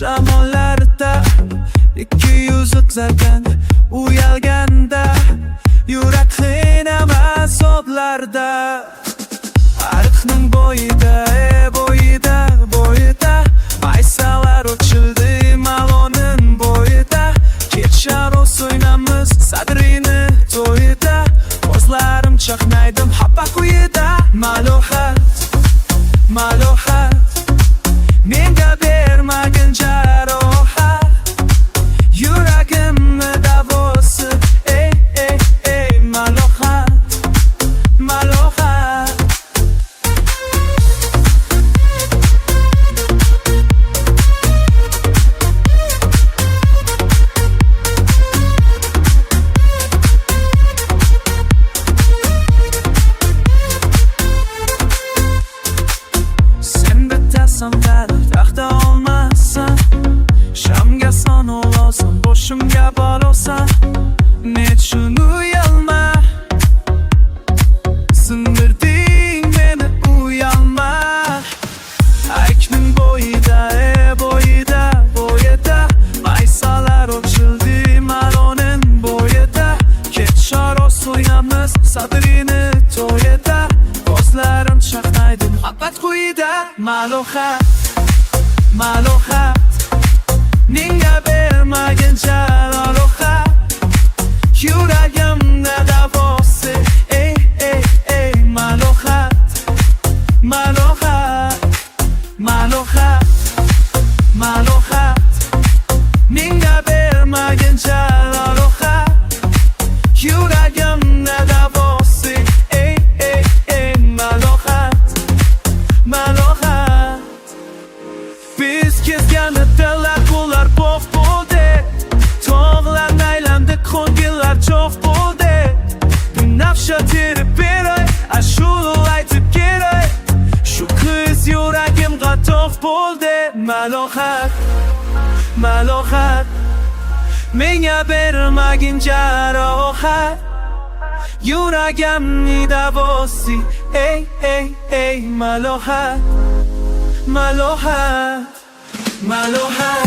shamollarda ikki yuzi qizargan uyalganda yurak qiynamas azoblarda ariqning bo'yida bo'yida maysalar ochildi maloning bo'yida kechar o'ynamiz sadrini to'yida ko'zlarim chaqnaydi muhabbat quyida malohat menga bermagin jarohat yuragimni davosi malohat taxta olmassan shamga son ololsan boshimga balosan nechun uyalma sindirding meni uyalma aykning bo'yida maysalar ochildi maloning bo'yida kechar o'ynamiz sadrini to'yida ko'zlarim chaqnaydi muhabbat quyida malohat menga bermagin jarohat yuragimni davosi malohat menga bermagin jarohat yuragimni davosi malohat biz kezgan dillar qo'llar bog' bo'ldi tog'larni aylandik ko'ngillar cho'g' bo'ldi binafsha terib beray ashula aytib kerak shu qiz yuragimga tog' bo'ldi malohat menga bermagin jarohat yuragimni davosi malohat